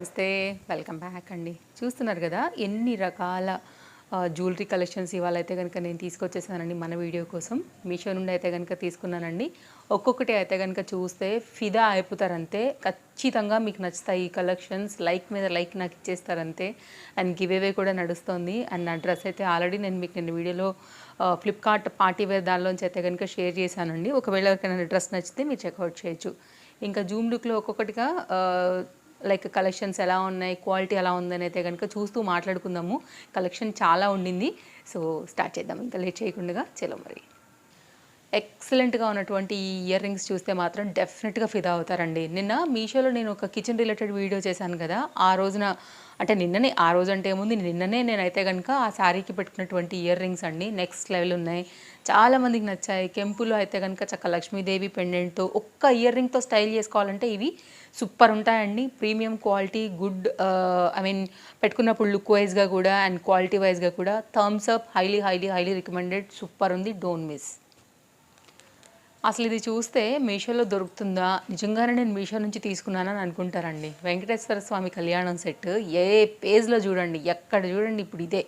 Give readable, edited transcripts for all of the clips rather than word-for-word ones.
నమస్తే, welcome back అండి. చూస్తున్నారు కదా ఎన్ని రకాల జ్యువెలరీ కలెక్షన్స్ ఇవాళ అయితే కనుక నేను తీసుకొచ్చేసానండి మన వీడియో కోసం. మీషో నుండి అయితే కనుక తీసుకున్నానండి. ఒక్కొక్కటి అయితే కనుక చూస్తే ఫిదా అయిపోతారంతే. ఖచ్చితంగా మీకు నచ్చుతాయి ఈ కలెక్షన్స్. లైక్ మీద లైక్ నాకు ఇచ్చేస్తారంతే. అండ్ గివ్ అవే కూడా నడుస్తుంది. అండ్ నా డ్రెస్ అయితే ఆల్రెడీ నేను వీడియోలో ఫ్లిప్కార్ట్ పార్టీ వేర్ దానిలోంచి అయితే కనుక షేర్ చేశానండి. ఒకవేళ ఎవరికైనా డ్రెస్ నచ్చితే మీరు చెక్అవుట్ చేయొచ్చు. ఇంకా జూమ్ లుక్లో ఒక్కొక్కటిగా లైక్ కలెక్షన్స్ ఎలా ఉన్నాయి, క్వాలిటీ ఎలా ఉందని అయితే కనుక చూస్తూ మాట్లాడుకుందాము. కలెక్షన్ చాలా ఉండింది. సో స్టార్ట్ చేద్దాం ఇంకా లేట్ చేయకుండా. చలో మరి. ఎక్సలెంట్గా ఉన్నటువంటి ఈ ఇయర్ రింగ్స్ చూస్తే మాత్రం డెఫినెట్గా ఫిదా అవుతారండి. నిన్న మీషోలో నేను ఒక కిచెన్ రిలేటెడ్ వీడియో చేశాను కదా, ఆ రోజున అంటే నిన్ననే, ఆ రోజు అంటే ఏముంది, నిన్ననే నేనైతే కనుక ఆ శారీకి పెట్టుకున్నటువంటి ఇయర్ రింగ్స్ అండి నెక్స్ట్ లెవెల్ ఉన్నాయి. చాలామందికి నచ్చాయి. కెంపులో అయితే కనుక చక్క లక్ష్మీదేవి పెండెంట్తో ఒక్క ఇయర్ రింగ్తో స్టైల్ చేసుకోవాలంటే ఇవి సూపర్ ఉంటాయండి. Premium quality, good I mean పెట్టుకున్నప్పుడు లుక్ వైజ్గా కూడా అండ్ క్వాలిటీ వైజ్గా కూడా thumbs up. Highly highly highly recommended. Super ఉంది, డోంట్ మిస్. అసలు ఇది చూస్తే మీషోలో దొరుకుతుందా, నిజంగానే నేను మీషో నుంచి తీసుకున్నానని అనుకుంటారండి. వెంకటేశ్వర స్వామి కళ్యాణం సెట్ ఏ పేజ్లో చూడండి, ఎక్కడ చూడండి ఇప్పుడు ఇదే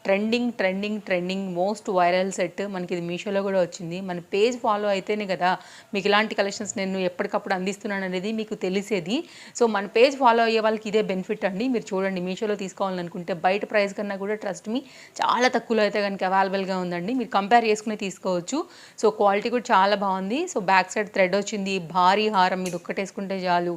trending trending trending most viral set. మనకి ఇది మీషోలో కూడా వచ్చింది. మన పేజ్ ఫాలో అయితేనే కదా మీకు ఇలాంటి కలెక్షన్స్ నేను ఎప్పటికప్పుడు అందిస్తున్నాను అనేది మీకు తెలిసేది. సో మన పేజ్ ఫాలో అయ్యే వాళ్ళకి ఇదే బెనిఫిట్ అండి. మీరు చూడండి, మీషోలో తీసుకోవాలనుకుంటే బయట ప్రైస్ కన్నా కూడా ట్రస్ట్ మీ చాలా తక్కువలో అయితే కనుక అవైలబుల్గా ఉందండి. మీరు కంపేర్ చేసుకుని తీసుకోవచ్చు. సో క్వాలిటీ కూడా చాలా బాగుంది. సో బ్యాక్ సైడ్ థ్రెడ్ వచ్చింది. భారీ హారం మీద ఒక్కటేసుకుంటే చాలు.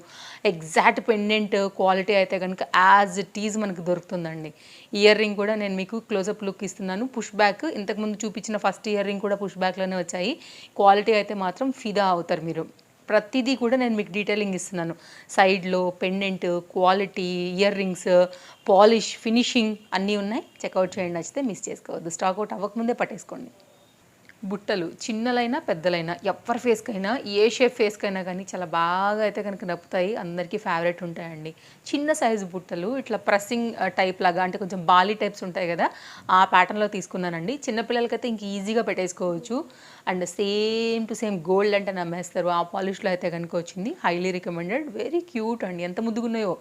ఎగ్జాక్ట్ పెండెంట్ క్వాలిటీ అయితే కనుక యాజ్ ఇట్ ఈజ్ మనకు దొరుకుతుందండి. ఇయర్ రింగ్ కూడా నేను మీకు క్లోజప్ లుక్ ఇస్తున్నాను. పుష్ బ్యాక్, ఇంతకుముందు చూపించిన ఫస్ట్ ఇయర్ రింగ్ కూడా పుష్ బ్యాక్లోనే వచ్చాయి. క్వాలిటీ అయితే మాత్రం ఫిదా అవుతారు మీరు. ప్రతిదీ కూడా నేను మీకు డీటెయిలింగ్ ఇస్తున్నాను. సైడ్లో pendant quality, ear rings, polish, finishing అన్నీ ఉన్నాయి. చెక్అవుట్ చేయండి. నచ్చితే మిస్ చేసుకోవద్దు. స్టాక్ అవుట్ అవ్వకముందే పట్టేసుకోండి. బుట్టలు చిన్నలైనా పెద్దలైనా ఎవరి ఫేస్కైనా, ఏ షేప్ ఫేస్కైనా కానీ చాలా బాగా అయితే కనుక నప్పుతాయి. అందరికీ ఫేవరెట్ ఉంటాయండి. చిన్న సైజు బుట్టలు ఇట్లా ప్రెస్సింగ్ టైప్ లాగా, అంటే కొంచెం బాలీ టైప్స్ ఉంటాయి కదా, ఆ ప్యాటర్న్లో తీసుకున్నానండి. చిన్నపిల్లలకైతే ఇంక ఈజీగా పెట్టేసుకోవచ్చు. And same to same gold అంటే నమ్మేస్తారు. ఆ పాలిష్లో అయితే కనుక వచ్చింది. Highly recommended. వెరీ క్యూట్ అండి. ఎంత ముద్దుగున్నాయో,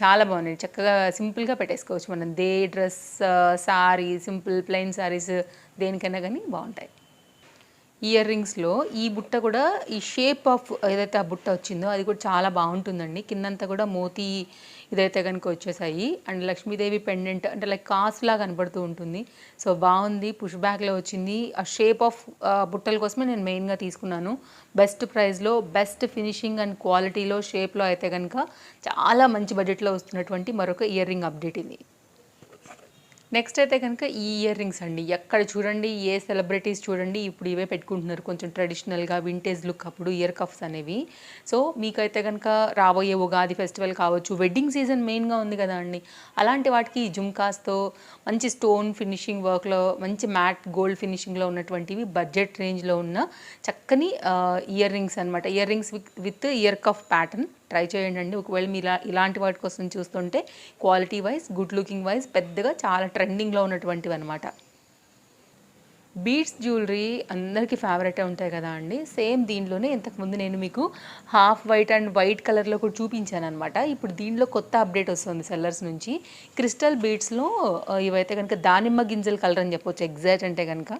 చాలా బాగున్నాయి. చక్కగా సింపుల్గా పెట్టేసుకోవచ్చు మనం. Dress, sorry, simple plain saris దేనికైనా కానీ బాగుంటాయి. ఇయర్ రింగ్స్లో ఈ బుట్ట కూడా, ఈ షేప్ ఆఫ్ ఏదైతే ఆ బుట్ట వచ్చిందో అది కూడా చాలా బాగుంటుందండి. కిందంతా కూడా మోతీ ఇదైతే కనుక వచ్చేసాయి. అండ్ లక్ష్మీదేవి పెండెంట్ అంటే లైక్ కాస్ లాగా కనబడుతూ ఉంటుంది. సో బాగుంది. పుష్ బ్యాక్లో వచ్చింది. ఆ షేప్ ఆఫ్ బుట్టల కోసమే నేను మెయిన్గా తీసుకున్నాను. బెస్ట్ ప్రైస్లో, బెస్ట్ ఫినిషింగ్ అండ్ క్వాలిటీలో, షేప్లో అయితే కనుక చాలా మంచి బడ్జెట్లో వస్తున్నటువంటి మరొక ఇయర్ రింగ్ అప్డేట్ ఇది. నెక్స్ట్ అయితే కనుక ఈ ఇయర్ రింగ్స్ అండి. ఎక్కడ చూడండి, ఏ సెలబ్రిటీస్ చూడండి ఇప్పుడు ఇవే పెట్టుకుంటున్నారు. కొంచెం ట్రెడిషనల్గా వింటేజ్ లుక్ అప్పుడు ఇయర్ కఫ్స్ అనేవి. సో మీకైతే కనుక రాబోయే ఉగాది ఫెస్టివల్ కావచ్చు, వెడ్డింగ్ సీజన్ మెయిన్గా ఉంది కదా అండి, అలాంటి వాటికి ఈ జుమ్కాస్తో మంచి స్టోన్ ఫినిషింగ్ వర్క్లో, మంచి మ్యాట్ గోల్డ్ ఫినిషింగ్లో ఉన్నటువంటివి బడ్జెట్ రేంజ్లో ఉన్న చక్కని ఇయర్ రింగ్స్ అనమాట. Earrings with ear cuff pattern try చేయండి. ఒకవేళ మీరు ఇలాంటి వాటి కోసం చూస్తుంటే quality wise, good looking wise పెద్దగా చాలా ట్రెండింగ్లో ఉన్నటువంటివి అనమాట. బీడ్స్ జ్యువెలరీ అందరికీ ఫేవరెటే ఉంటాయి కదా అండి. సేమ్ దీనిలోనే ఇంతకుముందు నేను మీకు హాఫ్ వైట్ అండ్ వైట్ కలర్లో కూడా చూపించాను అనమాట. ఇప్పుడు దీనిలో కొత్త అప్డేట్ వస్తుంది సెల్లర్స్ నుంచి. క్రిస్టల్ బీడ్స్లో ఇవైతే కనుక దానిమ్మ గింజల కలర్ అని చెప్పొచ్చు. ఎగ్జాక్ట్ అంటే కనుక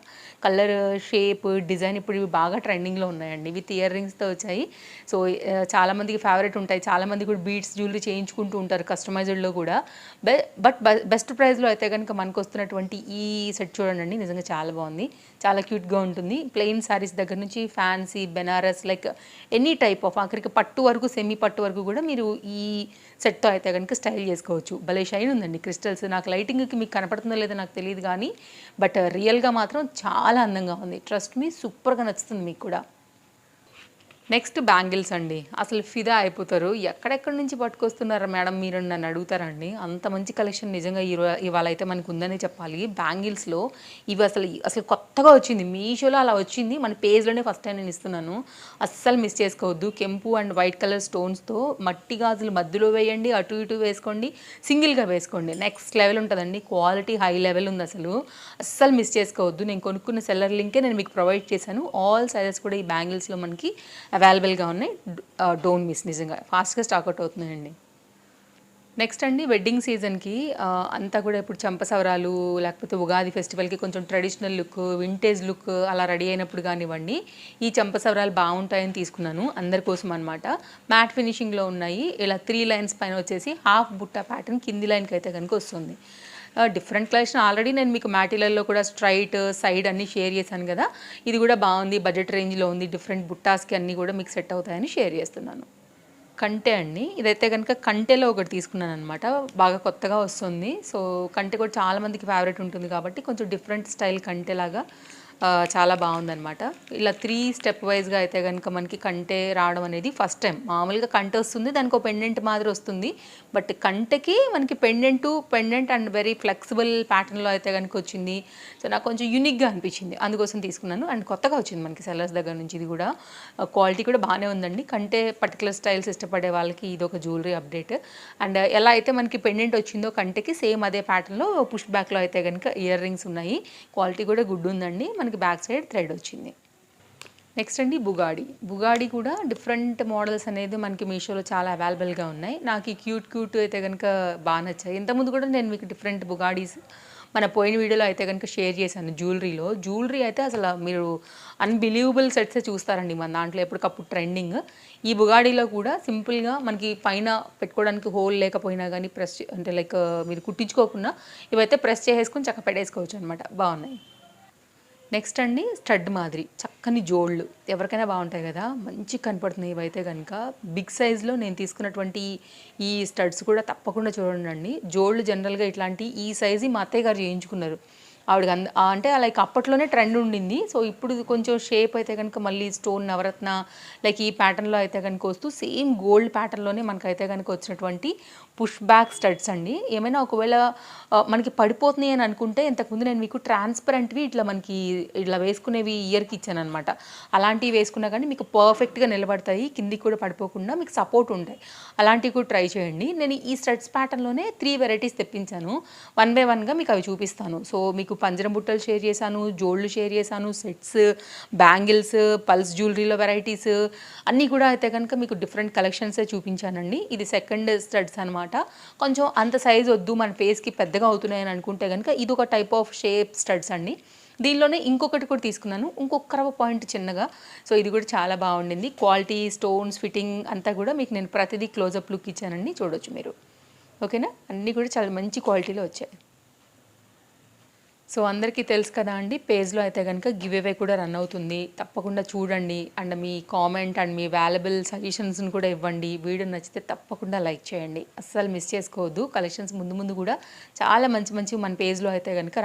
కలర్, షేప్, డిజైన్ ఇప్పుడు ఇవి బాగా ట్రెండింగ్లో ఉన్నాయండి. విత్ ఇయర్ రింగ్స్తో వచ్చాయి. సో చాలామందికి ఫేవరెట్ ఉంటాయి. చాలామంది కూడా బీడ్స్ జ్యువెలరీ చేయించుకుంటూ ఉంటారు కస్టమైజ్డ్లో కూడా. బట్ బెస్ట్ ప్రైస్లో అయితే కనుక మనకు వస్తున్నటువంటి ఈ సెట్ చూడండి, నిజంగా చాలా బాగుంది. చాలా క్యూట్గా ఉంటుంది. ప్లెయిన్ శారీస్ దగ్గర నుంచి fancy, Banaras, like any type of ఆఖరికి పట్టు వరకు, సెమీ పట్టు వరకు కూడా మీరు ఈ సెట్తో అయితే కనుక స్టైల్ చేసుకోవచ్చు. భలే షైన్ ఉందండి క్రిస్టల్స్. నాకు లైటింగ్కి మీకు కనపడుతుందో లేదో నాకు తెలియదు కానీ, బట్ రియల్గా మాత్రం చాలా అందంగా ఉంది. ట్రస్ట్ మీ, సూపర్గా నచ్చుతుంది మీకు కూడా. నెక్స్ట్ బ్యాంగిల్స్ అండి. అసలు ఫిదా అయిపోతారు. ఎక్కడెక్కడి నుంచి పట్టుకొస్తున్నారా మేడం మీరు నన్ను అడుగుతారండి. అంత మంచి కలెక్షన్ నిజంగా ఇవాళ అయితే మనకు ఉందనే చెప్పాలి. బ్యాంగిల్స్లో ఇవి అసలు కొత్తగా వచ్చింది. మీషోలో అలా వచ్చింది. మన పేజ్లోనే ఫస్ట్ టైం నేను ఇస్తున్నాను. అస్సలు మిస్ చేసుకోవద్దు. కెంపు అండ్ వైట్ కలర్ స్టోన్స్తో మట్టి గాజులు మధ్యలో వేయండి, అటు ఇటు వేసుకోండి, సింగిల్గా వేసుకోండి. నెక్స్ట్ లెవెల్ ఉంటుందండి. క్వాలిటీ హై లెవెల్ ఉంది. అస్సలు మిస్ చేసుకోవద్దు. నేను కొనుక్కున్న సెల్లర్ లింకే నేను మీకు ప్రొవైడ్ చేశాను. ఆల్ సైజెస్ కూడా ఈ బ్యాంగిల్స్లో మనకి అవైలబుల్గా ఉన్నాయి. Don't miss. నిజంగా ఫాస్ట్గా స్టాక్అవుట్ అవుతున్నాయండి. నెక్స్ట్ అండి వెడ్డింగ్ సీజన్‌కి అంతా కూడా ఇప్పుడు చంపసవరాలు లేకపోతే ఉగాది ఫెస్టివల్‌కి కొంచెం ట్రెడిషనల్ లుక్, వింటేజ్ లుక్ అలా రెడీ అయినప్పుడు కానివ్వండి, ఈ చంపసవరాలు బాగుంటాయని తీసుకున్నాను. అందరి కోసం అనమాట. మ్యాట్ ఫినిషింగ్‌లో ఉన్నాయి. ఇలా 3 లైన్స్ పైన వచ్చేసి హాఫ్ బుట్ట ప్యాటర్న్ కింది లైన్‌కి అయితే కనుక వస్తుంది. డిఫరెంట్ కలెక్షన్ ఆల్రెడీ నేను మీకు మ్యాటీరియల్‌లో కూడా స్ట్రైట్, సైడ్ అన్నీ షేర్ చేశాను కదా! ఇది కూడా బాగుంది. బడ్జెట్ రేంజ్‌లో ఉంది. డిఫరెంట్ బుట్టాస్‌కి అన్నీ కూడా మీకు సెట్ అవుతాయని షేర్ చేస్తున్నాను. కంటె అండి. ఇదైతే గనుక కంటెలో ఒకటి తీసుకున్నాననమాట. బాగా కొత్తగా వస్తుంది. సో, కంటె కూడా చాలా మందికి ఫేవరెట్ ఉంటుంది కాబట్టి కొంచెం డిఫరెంట్ స్టైల్ కంటెలాగా చాలా బాగుందనమాట. ఇలా 3 స్టెప్ వైస్‌గా అయితే గనుక మనకి కంటె రావడం అనేది ఫస్ట్ టైం. మామూలుగా కంటె వస్తుంది. దానికి ఒక పెండెంట్ మాదిరి వస్తుంది. బట్ కంటెకి మనకి పెండెంట్ అండ్ వెరీ ఫ్లెక్సిబుల్ ప్యాటర్న్‌లో అయితే గనుక వచ్చింది. సో, నాకు కొంచెం యూనిక్‌గా అనిపించింది. అందుకోసం తీసుకున్నాను. అండ్ కొత్తగా వచ్చింది మనకి సెల్లర్స్ దగ్గర నుంచి ఇది కూడా. క్వాలిటీ కూడా బాగానే ఉందండి. కంటే పర్టికులర్ స్టైల్స్ ఇష్టపడే వాళ్ళకి ఇదొక జ్యువెలరీ అప్డేట్. అండ్ ఎలా అయితే మనకి పెండెంట్ వచ్చిందో కంటెకి సేమ్ అదే ప్యాటర్న్‌లో పుష్ బ్యాక్‌లో అయితే గనుక ఇయర్ రింగ్స్ ఉన్నాయి. క్వాలిటీ కూడా గుడ్ ఉందండి. మనకి బ్యాక్ సైడ్ థ్రెడ్ వచ్చింది. నెక్స్ట్ అండి బుగాడి కూడా డిఫరెంట్ మోడల్స్ అనేది మనకి మీషోలో చాలా అవైలబుల్గా ఉన్నాయి. నాకు ఈ క్యూట్ అయితే కనుక బాగా నచ్చాయి. ఇంతకుముందు కూడా నేను మీకు డిఫరెంట్ బుగాడీస్ మన పోయిన వీడియోలో అయితే కనుక షేర్ చేశాను. జ్యువెలరీ అయితే అసలు మీరు అన్బిలీవబుల్ సెట్సే చూస్తారండి మన దాంట్లో ఎప్పటికప్పుడు ట్రెండింగ్. ఈ బుగాడీలో కూడా సింపుల్గా మనకి పైన పెట్టుకోవడానికి హోల్ లేకపోయినా కానీ ప్రెస్ అంటే లైక్ మీరు కుట్టించుకోకుండా ఇవైతే ప్రెస్ చేసేసుకొని చక్కగా పెట్టేసుకోవచ్చు అనమాట. బాగున్నాయి. నెక్స్ట్ అండి స్టడ్ మాదిరి చక్కని జోళ్ళు ఎవరికైనా బాగుంటాయి కదా, మంచిగా కనపడుతున్నాయి ఇవైతే కనుక. బిగ్ సైజులో నేను తీసుకున్నటువంటి ఈ స్టడ్స్ కూడా తప్పకుండా చూడండి. జోళ్ళు జనరల్గా ఇట్లాంటి ఈ సైజు మా అత్తయ్య గారు చేయించుకున్నారు. ఆవిడకి అంటే లైక్ అప్పట్లోనే ట్రెండ్ ఉండింది. సో ఇప్పుడు కొంచెం షేప్ అయితే కనుక మళ్ళీ స్టోన్ నవరత్న లైక్ ఈ ప్యాటర్న్లో అయితే కనుక వస్తూ సేమ్ గోల్డ్ ప్యాటర్న్లోనే మనకైతే కనుక వచ్చినటువంటి పుష్ బ్యాక్ స్టడ్స్ అండి. ఏమైనా ఒకవేళ మనకి పడిపోతున్నాయి అని అనుకుంటే ఇంతకుముందు నేను మీకు ట్రాన్స్పరెంట్వి ఇట్లా మనకి ఇట్లా వేసుకునేవి ఇయర్కి ఇచ్చాను అనమాట. అలాంటివి వేసుకున్నా కానీ మీకు పర్ఫెక్ట్గా నిలబడతాయి, కిందికి కూడా పడిపోకుండా మీకు సపోర్ట్ ఉంటాయి. అలాంటివి కూడా ట్రై చేయండి. నేను ఈ స్టడ్స్ ప్యాటర్న్లోనే 3 వెరైటీస్ తెప్పించాను. 1 బై 1గా మీకు అవి చూపిస్తాను. సో మీకు పంజరం బుట్టలు షేర్ చేశాను, జోళ్ళు షేర్ చేశాను, సెట్స్, బ్యాంగిల్స్, పల్స్ జ్యువెలరీలో వెరైటీస్ అన్నీ కూడా అయితే కనుక మీకు డిఫరెంట్ కలెక్షన్సే చూపించానండి. ఇది సెకండ్ స్టడ్స్ అనమాట. కొంచెం అంత సైజ్ వద్దు మన ఫేస్కి పెద్దగా అవుతున్నాయని అనుకుంటే కనుక ఇది ఒక టైప్ ఆఫ్ షేప్ స్టడ్స్ అండి. దీనిలోనే ఇంకొకటి కూడా తీసుకున్నాను, ఇంకొక రవ పాయింట్ చిన్నగా. సో ఇది కూడా చాలా బాగుండింది. క్వాలిటీ, స్టోన్స్, ఫిట్టింగ్ అంతా కూడా మీకు నేను ప్రతిదీ క్లోజప్ లుక్ ఇచ్చానండి, చూడొచ్చు మీరు. ఓకేనా, అన్నీ కూడా చాలా మంచి క్వాలిటీలో వచ్చాయి. సో అందరికీ తెలుసు కదా అండి, పేజ్లో అయితే కనుక గివ్ అవే కూడా రన్ అవుతుంది. తప్పకుండా చూడండి. అండ్ మీ కామెంట్ అండ్ మీ వాల్యుబుల్ సజెషన్స్ని కూడా ఇవ్వండి. వీడియో నచ్చితే తప్పకుండా లైక్ చేయండి, అస్సలు మిస్ చేసుకోవద్దు. కలెక్షన్స్ ముందు కూడా చాలా మంచి మన పేజ్లో అయితే కనుక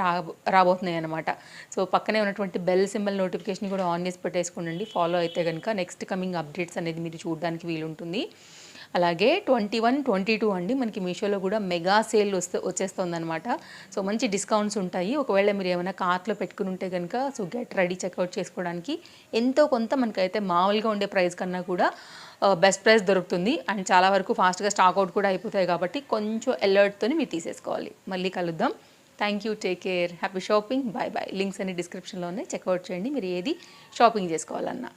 రాబోతున్నాయి అనమాట. సో పక్కనే ఉన్నటువంటి బెల్ సింబల్ నోటిఫికేషన్ కూడా ఆన్ చేసి పెట్టేసుకోండి. ఫాలో అయితే కనుక నెక్స్ట్ కమింగ్ అప్డేట్స్ అనేది మీరు చూడడానికి వీలుంటుంది. అలాగే 21, 22 అండి మనకి మీషోలో కూడా మెగా సేల్ వచ్చేస్తుందన్నమాట. సో మంచి డిస్కౌంట్స్ ఉంటాయి. ఒకవేళ మీరు ఏమైనా కార్ట్లో పెట్టుకుని ఉంటే కనుక సో గెట్ రెడీ చెక్అవుట్ చేసుకోవడానికి ఎంతో కొంత మనకైతే మామూలుగా ఉండే ప్రైస్ కన్నా కూడా బెస్ట్ ప్రైస్ దొరుకుతుంది. అండ్ చాలా వరకు ఫాస్ట్గా స్టాక్అవుట్ కూడా అయిపోతాయి కాబట్టి కొంచెం అలర్ట్తోని మీరు తీసేసుకోవాలి. మళ్ళీ కలుద్దాం. Thank you, take care, happy shopping, bye. Links అన్ని డిస్క్రిప్షన్లో ఉన్నాయి, చెక్అవుట్ చేయండి మీరు ఏది షాపింగ్ చేసుకోవాలన్నా.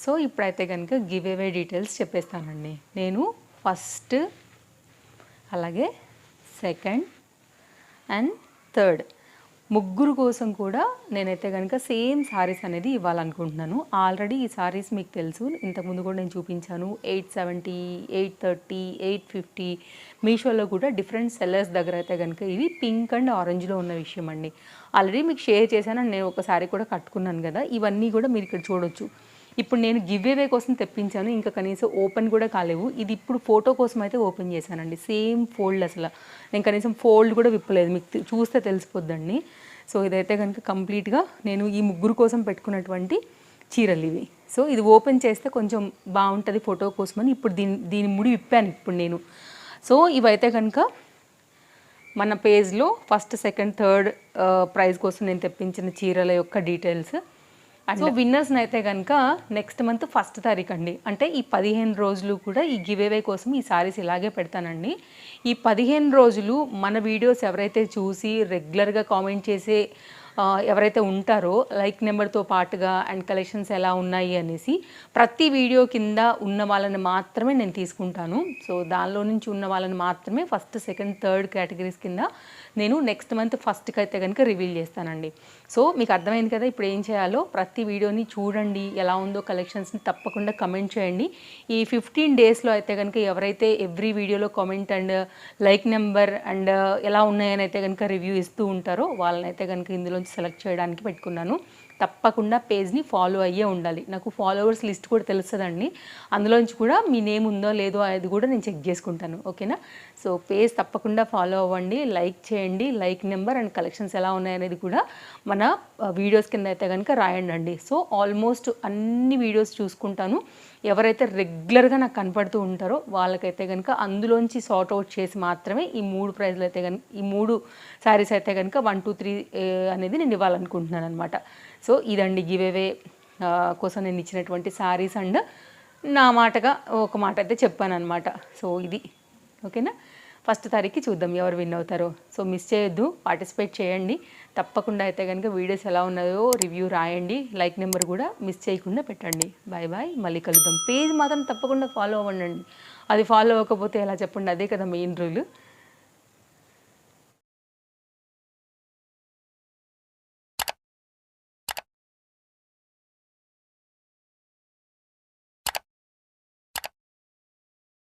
సో ఇప్పుడైతే కనుక గివ్ అవే డీటెయిల్స్ చెప్పేస్తానండి. నేను ఫస్ట్, అలాగే సెకండ్ అండ్ థర్డ్ ముగ్గురు కోసం కూడా నేనైతే కనుక సేమ్ సారీస్ అనేది ఇవ్వాలనుకుంటున్నాను. ఆల్రెడీ ఈ సారీస్ మీకు తెలుసు, ఇంతకుముందు కూడా నేను చూపించాను. 870, 830, 850 మీషోలో కూడా డిఫరెంట్ సెల్లర్స్ దగ్గర అయితే కనుక ఇది పింక్ అండ్ ఆరెంజ్లో ఉన్న విషయం అండి. ఆల్రెడీ మీకు షేర్ చేశాను, నేను ఒకసారి కూడా కట్టుకున్నాను కదా. ఇవన్నీ కూడా మీరు ఇక్కడ చూడొచ్చు. ఇప్పుడు నేను గివ్ అవే కోసం తెప్పించాను, ఇంకా కనీసం ఓపెన్ కూడా కాలేవు. ఇది ఇప్పుడు ఫోటో కోసం అయితే ఓపెన్ చేశానండి. సేమ్ ఫోల్డ్, అసలు నేను కనీసం ఫోల్డ్ కూడా విప్పలేదు, మీకు చూస్తే తెలిసిపోద్దండి. సో ఇదైతే కనుక కంప్లీట్గా నేను ఈ ముగ్గురు కోసం పెట్టుకున్నటువంటి చీరలు ఇవి. సో ఇది ఓపెన్ చేస్తే కొంచెం బాగుంటుంది ఫోటో కోసమని ఇప్పుడు దీని ముడి విప్పాను ఇప్పుడు నేను. సో ఇవైతే కనుక మన పేజ్లో ఫస్ట్, సెకండ్, థర్డ్ ప్రైజ్ కోసం నేను తెప్పించిన చీరల యొక్క డీటెయిల్స్. సో విన్నర్స్ని అయితే కనుక నెక్స్ట్ మంత్ 1st తారీఖు అండి, అంటే ఈ 15 రోజులు కూడా ఈ గివ్ అవే కోసం ఈ సారీస్ ఇలాగే పెడతానండి. ఈ 15 రోజులు మన వీడియోస్ ఎవరైతే చూసి రెగ్యులర్గా కామెంట్ చేసే ఎవరైతే ఉంటారో లైక్ నెంబర్తో పాటుగా అండ్ కలెక్షన్స్ ఎలా ఉన్నాయి అనేసి ప్రతి వీడియో కింద ఉన్న వాళ్ళని మాత్రమే నేను తీసుకుంటాను. సో దానిలో నుంచి ఉన్న వాళ్ళని మాత్రమే ఫస్ట్, సెకండ్, థర్డ్ కేటగిరీస్ కింద నేను నెక్స్ట్ మంత్ ఫస్ట్కి అయితే కనుక రివీల్ చేస్తానండి. సో మీకు అర్థమైంది కదా ఇప్పుడు ఏం చేయాలో. ప్రతి వీడియోని చూడండి, ఎలా ఉందో కలెక్షన్స్ని తప్పకుండా కమెంట్ చేయండి. ఈ 15 డేస్లో అయితే కనుక ఎవరైతే ఎవ్రీ వీడియోలో comment and like number and ఎలా ఉన్నాయని అయితే కనుక రివ్యూ ఇస్తూ ఉంటారో వాళ్ళనైతే కనుక ఇందులోంచి సెలెక్ట్ చేయడానికి పెట్టుకున్నాను. తప్పకుండా పేజ్ని ఫాలో అయ్యే ఉండాలి. నాకు ఫాలోవర్స్ లిస్ట్ కూడా తెలుస్తుందండి. అందులోంచి కూడా మీ నేమ్ ఉందో లేదో అది కూడా నేను చెక్ చేసుకుంటాను. ఓకేనా? సో పేజ్ తప్పకుండా ఫాలో అవ్వండి, లైక్ చేయండి. లైక్ నెంబర్ అండ్ కలెక్షన్స్ ఎలా ఉన్నాయనేది కూడా మన వీడియోస్ కింద అయితే కనుక రాయండి. సో ఆల్మోస్ట్ అన్ని వీడియోస్ చూసుకుంటాను. ఎవరైతే రెగ్యులర్గా నాకు కనపడుతూ ఉంటారో వాళ్ళకైతే కనుక అందులోంచి సార్ట్ అవుట్ చేసి మాత్రమే ఈ 3 ప్రైజ్లు అయితే కనుక ఈ 3 శారీస్ అయితే కనుక 1, 2, 3 అనేది నేను ఇవ్వాలనుకుంటున్నాను అనమాట. సో ఇదండి గివేవే కోసం నేను ఇచ్చినటువంటి శారీస్ అండ్ నా మాటగా ఒక మాట అయితే చెప్పాను అనమాట. సో ఇది ఓకేనా. ఫస్ట్ తారీఖుకి చూద్దాం ఎవరు విన్ అవుతారో. సో మిస్ చేయొద్దు, పార్టిసిపేట్ చేయండి తప్పకుండా. అయితే కనుక వీడియోస్ ఎలా ఉన్నాయో రివ్యూ రాయండి, లైక్ నెంబర్ కూడా మిస్ చేయకుండా పెట్టండి. బాయ్ బాయ్, మళ్ళీ కలుద్దాం. పేజ్ మాత్రం తప్పకుండా ఫాలో అవ్వండి. అది ఫాలో అవ్వకపోతే ఎలా చెప్పండి, అదే కదా మెయిన్ రూల్.